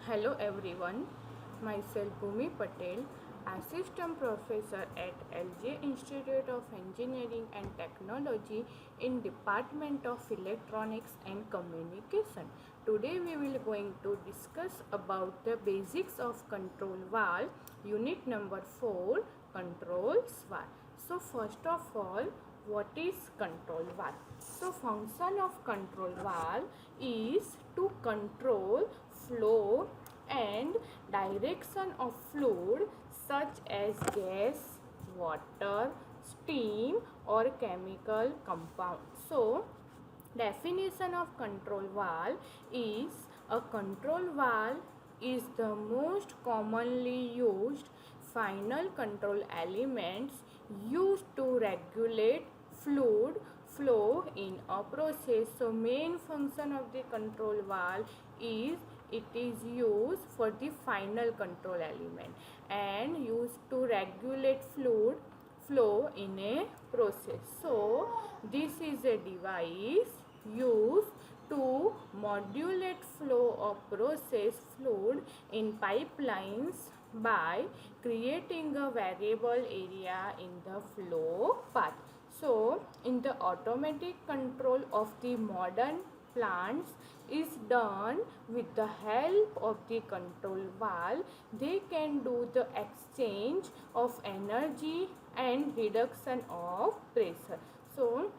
Hello everyone, myself Bhumi Patel, Assistant Professor at LJ Institute of Engineering and Technology in Department of Electronics and Communication. Today we will going to discuss about the basics of control valve, unit number 4, control valve. So first of all, what is control valve? So function of control valve is to control flow and direction of fluid such as gas, water, steam or chemical compound. So definition of control valve is a control valve is the most commonly used final control elements used to regulate fluid flow in a process. So main function of the control valve is it is used for the final control element and used to regulate fluid flow in a process. So this is a device used to modulate flow of process fluid in pipelines by creating a variable area in the flow path. So in the automatic control of the modern plants is done with the help of the control valve. They can do the exchange of energy and reduction of pressure. So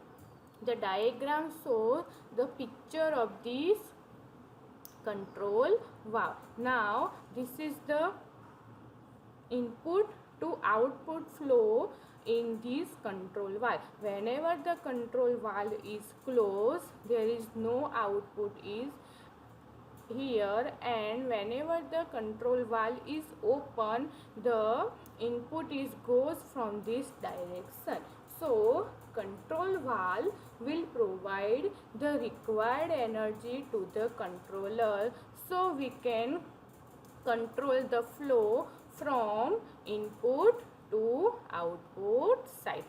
the diagram shows the picture of this control valve. Now this is the input to output flow in this control valve. Whenever the control valve is closed, there is no output is here, and whenever the control valve is open, the input is goes from this direction. So control valve will provide the required energy to the controller, so we can control the flow from input to output side.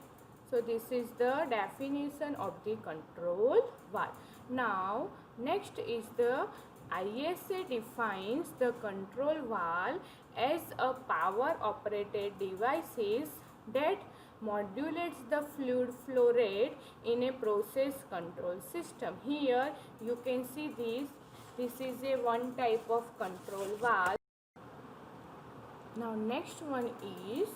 So this is the definition of the control valve. Now next is the ISA defines the control valve as a power operated devices that modulates the fluid flow rate in a process control system. Here you can see this is a one type of control valve. Now next one is,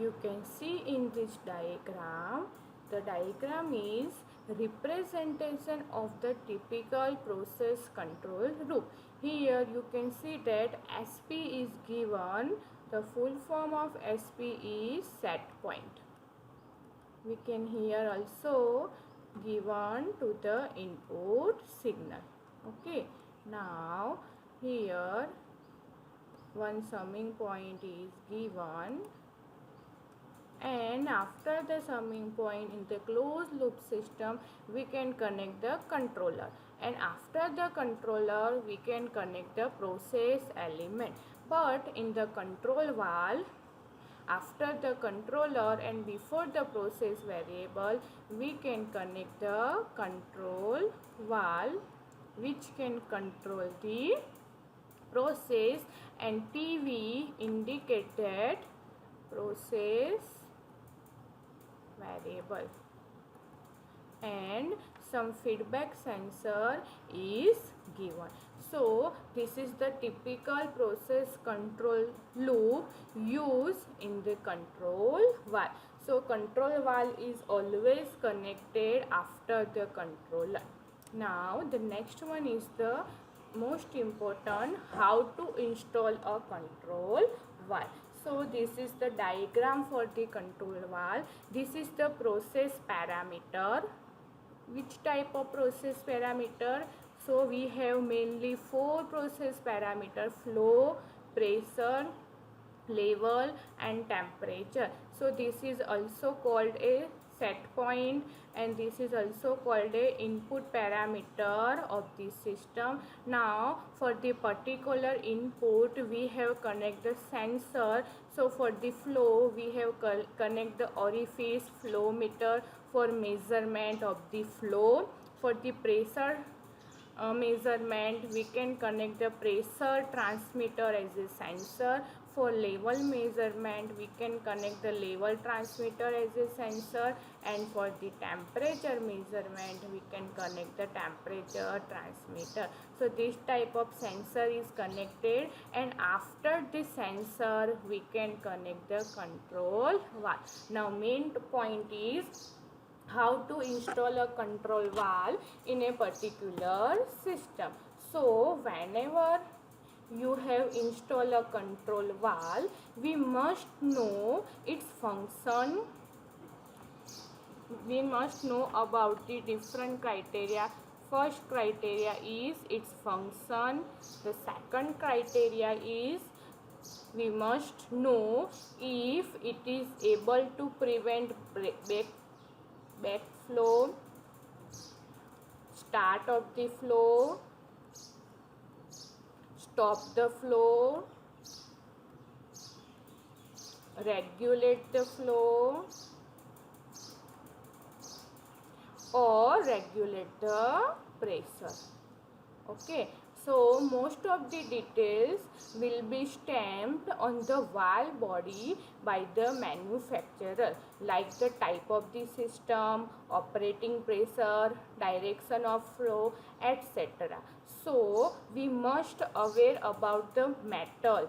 you can see in this diagram, the diagram is representation of the typical process control loop. Here you can see that SP is given, the full form of SP is set point. We can here also given to the input signal. Okay, now here one summing point is given, and after the summing point in the closed loop system we can connect the controller, and after the controller we can connect the process element. But in the control valve, after the controller and before the process variable, we can connect the control valve which can control the process, and PV indicate that process variable, and some feedback sensor is given. So this is the typical process control loop used in the control valve. So control valve is always connected after the controller. Now the next one is the most important, how to install a control valve. So this is the diagram for the control valve. This is the process parameter. Which type of process parameter? So we have mainly 4 process parameter: flow, pressure, level and temperature. So this is also called a set point, and this is also called a input parameter of the system. Now for the particular input we have connect the sensor. So for the flow we have connect the orifice flow meter for measurement of the flow. For the pressure measurement, we can connect the pressure transmitter as a sensor. For level measurement, we can connect the level transmitter as a sensor, and for the temperature measurement, we can connect the temperature transmitter. So this type of sensor is connected, and after the sensor we can connect the control valve. Now main point is how to install a control valve in a particular system. So whenever you have installed a control valve, we must know its function. We must know about the different criteria. First criteria is its function. The second criteria is we must know if it is able to prevent backflow, start of the flow, stop the flow, regulate the flow, or regulate the pressure. Okay, so most of the details will be stamped on the valve body by the manufacturer, like the type of the system, operating pressure, direction of flow, etc. So we must aware about the metal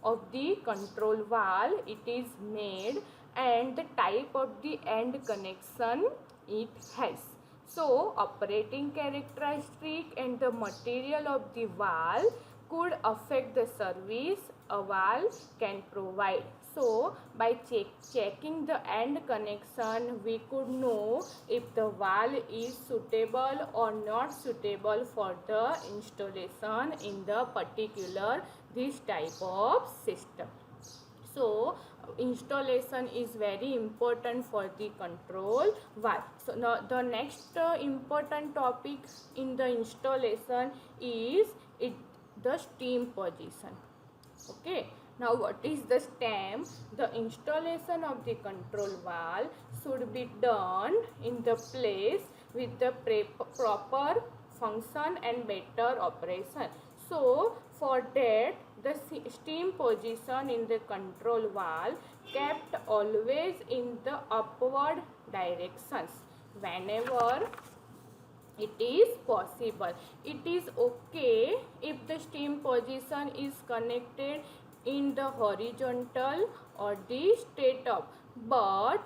of the control valve it is made and the type of the end connection it has. So operating characteristic and the material of the valve could affect the service a valve can provide. So by checking the end connection, we could know if the valve is suitable or not suitable for the installation in the particular this type of system. So installation is very important for the control valve. So now the next important topic in the installation is the steam position. Okay, now what is the stem? The installation of the control valve should be done in the place with the proper function and better operation. So for that, the steam position in the control valve kept always in the upward directions whenever it is possible. It is okay if the steam position is connected in the horizontal or the straight up, but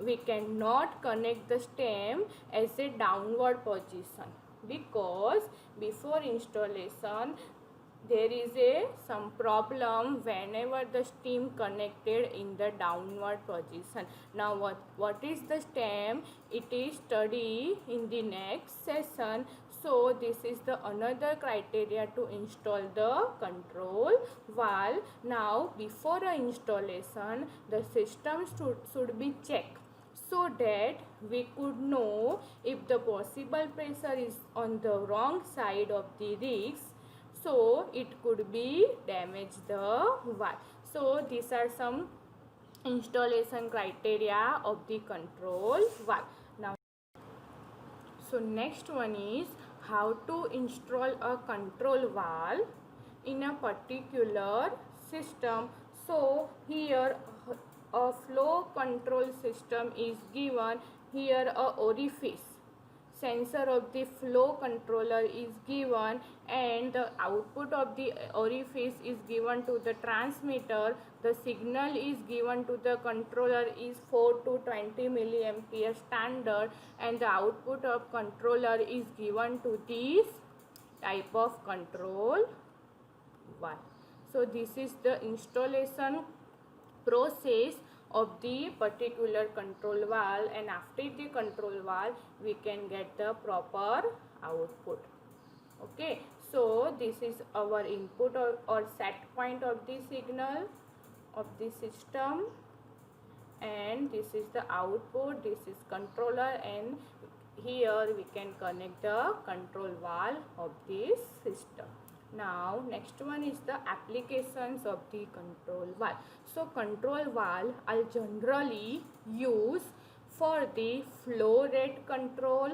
we cannot connect the stem as a downward position because before installation there is some problem whenever the steam connected in the downward position. Now what is the stem? It is study in the next session. So this is the another criteria to install the control valve. Now before the installation, the system should be checked so that we could know if the possible pressure is on the wrong side of the rigs, so it could be damage the valve. So these are some installation criteria of the control valve. Now, so next one is how to install a control valve in a particular system. So here a flow control system is given. Here a orifice sensor of the flow controller is given and the output of the orifice is given to the transmitter. The signal is given to the controller is 4 to 20 milliampere standard and the output of controller is given to this type of control valve. So this is the installation process of the particular control valve, and after the control valve we can get the proper output. Okay, so this is our input or set point of the signal of the system, and this is the output, this is controller, and here we can connect the control valve of this system. Now next one is the applications of the control valve. So control valve are generally used for the flow rate control,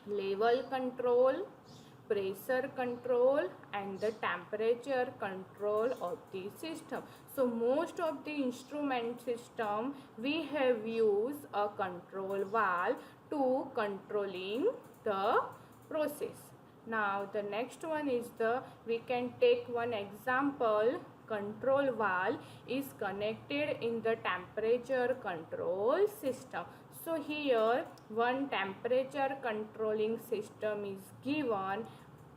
level control, pressure control and the temperature control of the system. So most of the instrument system we have used a control valve to controlling the process. Now the next one is we can take one example. Control valve is connected in the temperature control system. So here one temperature controlling system is given.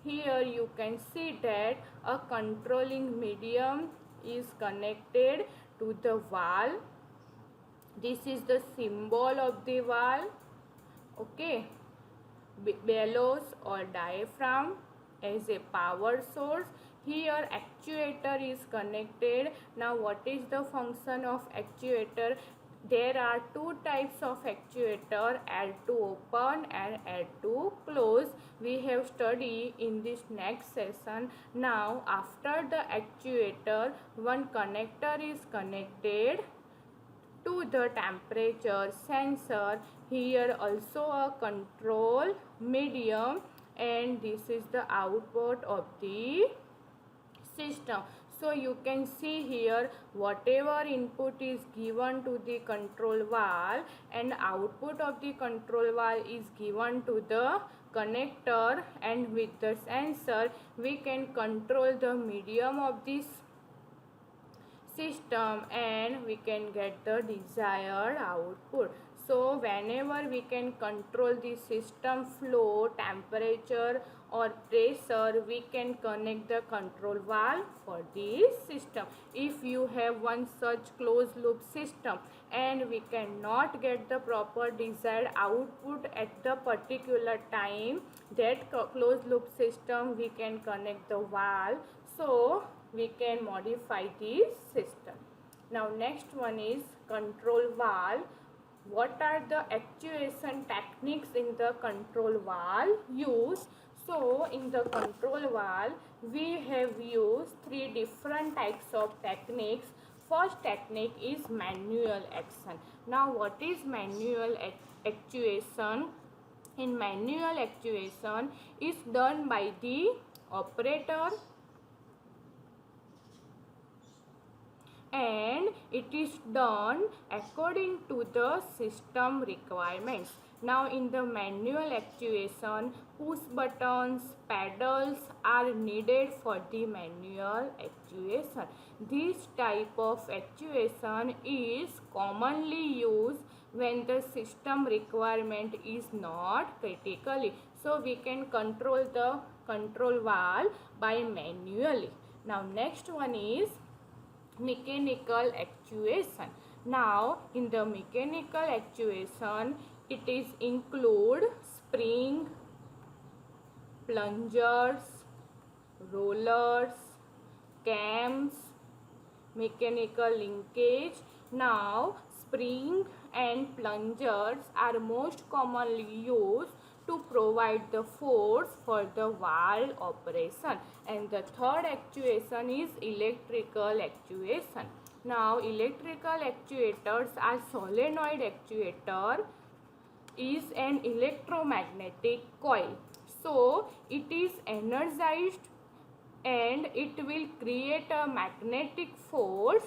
Here you can see that a controlling medium is connected to the valve. This is the symbol of the valve. Okay, bellows or diaphragm as a power source. Here actuator is connected. Now what is the function of actuator? There are two types of actuator, add to open and add to close. We have studied in this next session. Now after the actuator, one connector is connected to the temperature sensor. Here also a control medium, and this is the output of the system. So you can see here whatever input is given to the control valve and output of the control valve is given to the connector, and with the sensor we can control the medium of this system and we can get the desired output. So whenever we can control the system flow, temperature or pressure, we can connect the control valve for this system. If you have one such closed loop system and we cannot get the proper desired output at the particular time, that closed loop system we can connect the valve, so we can modify this system. Now next one is control valve. What are the actuation techniques in the control valve used? So in the control valve we have used three different types of techniques. First technique is manual action. Now what is manual actuation? In manual actuation is done by the operator and it is done according to the system requirements. Now in the manual actuation, push buttons, pedals are needed for the manual actuation. This type of actuation is commonly used when the system requirement is not critically. So we can control the control valve by manually. Now next one is mechanical actuation. Now in the mechanical actuation it is include spring, plungers, rollers, cams, mechanical linkage. Now spring and plungers are most commonly used to provide the force for the valve operation, and the third actuation is electrical actuation. Now electrical actuators are solenoid actuator is an electromagnetic coil. So it is energized and it will create a magnetic force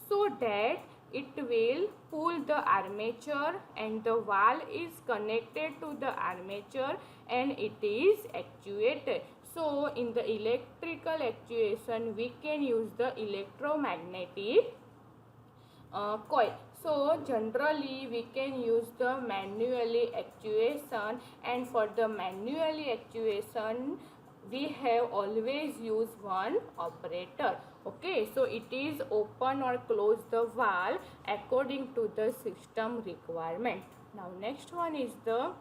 so that it will pull the armature, and the valve is connected to the armature and it is actuated. So in the electrical actuation we can use the electromagnetic coil. So generally we can use the manually actuation, and for the manually actuation we have always used one operator. Okay, so it is open or close the valve according to the system requirement. Now next one is the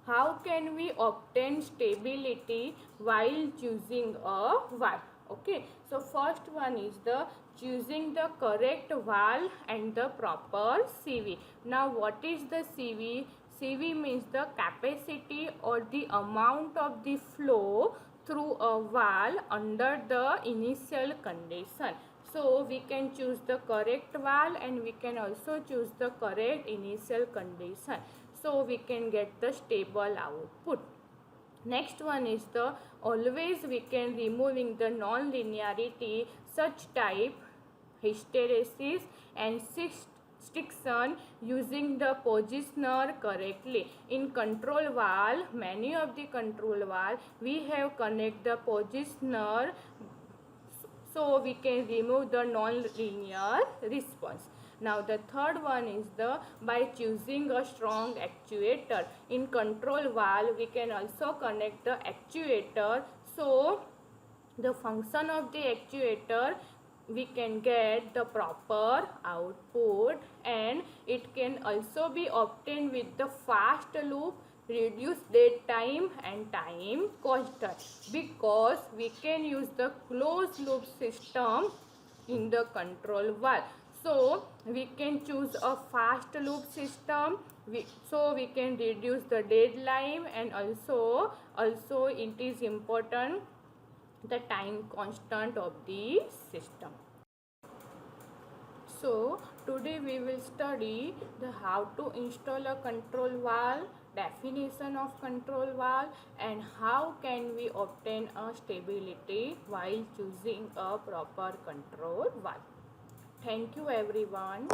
how can we obtain stability while choosing a valve. Okay, so first one is the choosing the correct valve and the proper CV. Now what is the CV? CV means the capacity or the amount of the flow through a valve under the initial condition. So we can choose the correct valve and we can also choose the correct initial condition. So we can get the stable output. Next one is the always we can removing the non-linearity such type hysteresis and stiction using the positioner correctly. In control valve, many of the control valve we have connect the positioner, so we can remove the non-linear response. Now the third one is the by choosing a strong actuator. In control valve we can also connect the actuator, so the function of the actuator we can get the proper output, and it can also be obtained with the fast loop, reduce dead time and time constant, because we can use the closed loop system in the control valve. So we can choose a fast loop system, so we can reduce the dead time, and also it is important the time constant of the system. So today we will study the how to install a control valve, definition of control valve, and how can we obtain a stability while choosing a proper control valve. Thank you everyone.